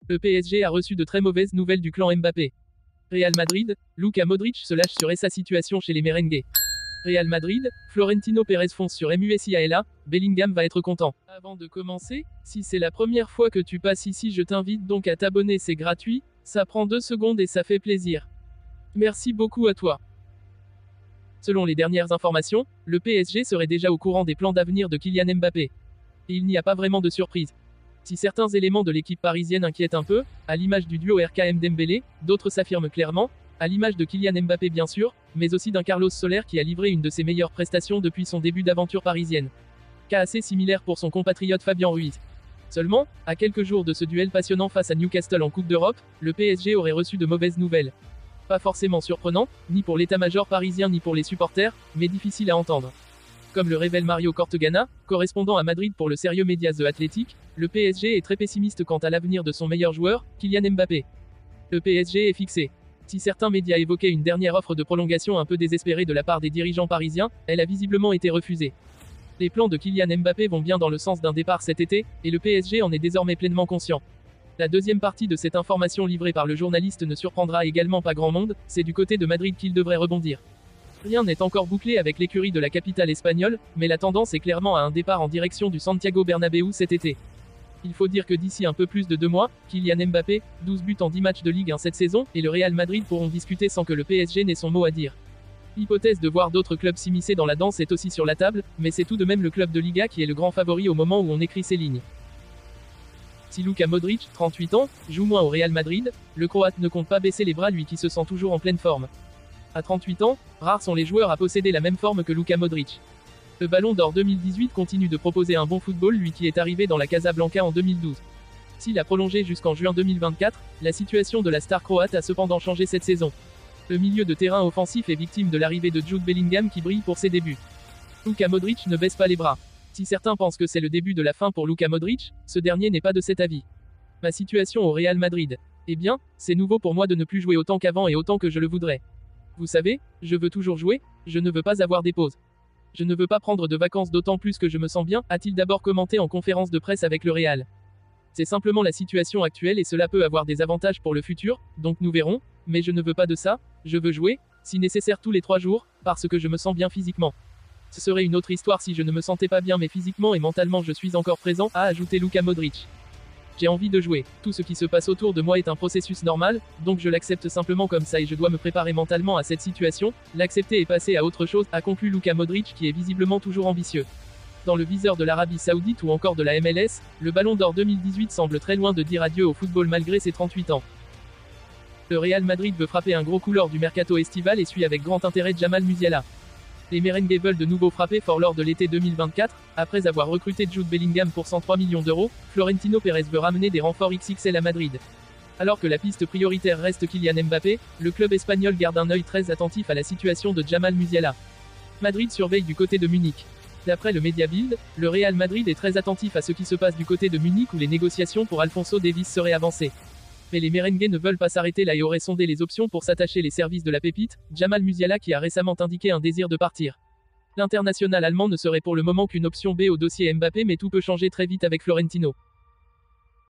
Le PSG a reçu de très mauvaises nouvelles du clan Mbappé. Real Madrid, Luka Modric se lâche sur sa situation chez les merengues. Real Madrid, Florentino Pérez fonce sur Musiala, Bellingham va être content. Avant de commencer, si c'est la première fois que tu passes ici, je t'invite donc à t'abonner, c'est gratuit, ça prend 2 secondes et ça fait plaisir. Merci beaucoup à toi. Selon les dernières informations, le PSG serait déjà au courant des plans d'avenir de Kylian Mbappé. Et il n'y a pas vraiment de surprise. Si certains éléments de l'équipe parisienne inquiètent un peu, à l'image du duo RKM Dembélé, d'autres s'affirment clairement, à l'image de Kylian Mbappé bien sûr, mais aussi d'un Carlos Soler qui a livré une de ses meilleures prestations depuis son début d'aventure parisienne. Cas assez similaire pour son compatriote Fabien Ruiz. Seulement, à quelques jours de ce duel passionnant face à Newcastle en Coupe d'Europe, le PSG aurait reçu de mauvaises nouvelles. Pas forcément surprenant, ni pour l'état-major parisien ni pour les supporters, mais difficile à entendre. Comme le révèle Mario Cortegana, correspondant à Madrid pour le sérieux média The Athletic, le PSG est très pessimiste quant à l'avenir de son meilleur joueur, Kylian Mbappé. Le PSG est fixé. Si certains médias évoquaient une dernière offre de prolongation un peu désespérée de la part des dirigeants parisiens, elle a visiblement été refusée. Les plans de Kylian Mbappé vont bien dans le sens d'un départ cet été, et le PSG en est désormais pleinement conscient. La deuxième partie de cette information livrée par le journaliste ne surprendra également pas grand monde, c'est du côté de Madrid qu'il devrait rebondir. Rien n'est encore bouclé avec l'écurie de la capitale espagnole, mais la tendance est clairement à un départ en direction du Santiago Bernabéu cet été. Il faut dire que d'ici un peu plus de 2 mois, Kylian Mbappé, 12 buts en 10 matchs de Ligue 1 cette saison, et le Real Madrid pourront discuter sans que le PSG n'ait son mot à dire. L'hypothèse de voir d'autres clubs s'immiscer dans la danse est aussi sur la table, mais c'est tout de même le club de Liga qui est le grand favori au moment où on écrit ces lignes. Si Luka Modric, 38 ans, joue moins au Real Madrid, le Croate ne compte pas baisser les bras lui qui se sent toujours en pleine forme. À 38 ans, rares sont les joueurs à posséder la même forme que Luka Modric. Le Ballon d'Or 2018 continue de proposer un bon football lui qui est arrivé dans la Casablanca en 2012. S'il a prolongé jusqu'en juin 2024, la situation de la star croate a cependant changé cette saison. Le milieu de terrain offensif est victime de l'arrivée de Jude Bellingham qui brille pour ses débuts. Luka Modric ne baisse pas les bras. Si certains pensent que c'est le début de la fin pour Luka Modric, ce dernier n'est pas de cet avis. Ma situation au Real Madrid. Eh bien, c'est nouveau pour moi de ne plus jouer autant qu'avant et autant que je le voudrais. Vous savez, je veux toujours jouer, je ne veux pas avoir des pauses. Je ne veux pas prendre de vacances d'autant plus que je me sens bien, a-t-il d'abord commenté en conférence de presse avec le Real. C'est simplement la situation actuelle et cela peut avoir des avantages pour le futur, donc nous verrons, mais je ne veux pas de ça, je veux jouer, si nécessaire tous les 3 jours, parce que je me sens bien physiquement. Ce serait une autre histoire si je ne me sentais pas bien mais physiquement et mentalement je suis encore présent, a ajouté Luka Modric. J'ai envie de jouer, tout ce qui se passe autour de moi est un processus normal, donc je l'accepte simplement comme ça et je dois me préparer mentalement à cette situation, l'accepter et passer à autre chose, a conclu Luka Modric qui est visiblement toujours ambitieux. Dans le viseur de l'Arabie Saoudite ou encore de la MLS, le Ballon d'Or 2018 semble très loin de dire adieu au football malgré ses 38 ans. Le Real Madrid veut frapper un gros coup lors du mercato estival et suit avec grand intérêt Jamal Musiala. Les merengues veulent de nouveau frapper fort lors de l'été 2024, après avoir recruté Jude Bellingham pour 103 millions d'euros, Florentino Pérez veut ramener des renforts XXL à Madrid. Alors que la piste prioritaire reste Kylian Mbappé, le club espagnol garde un œil très attentif à la situation de Jamal Musiala. Madrid surveille du côté de Munich. D'après le Media Bild, le Real Madrid est très attentif à ce qui se passe du côté de Munich où les négociations pour Alphonso Davies seraient avancées. Mais les merengues ne veulent pas s'arrêter là et auraient sondé les options pour s'attacher les services de la pépite, Jamal Musiala qui a récemment indiqué un désir de partir. L'international allemand ne serait pour le moment qu'une option B au dossier Mbappé mais tout peut changer très vite avec Florentino.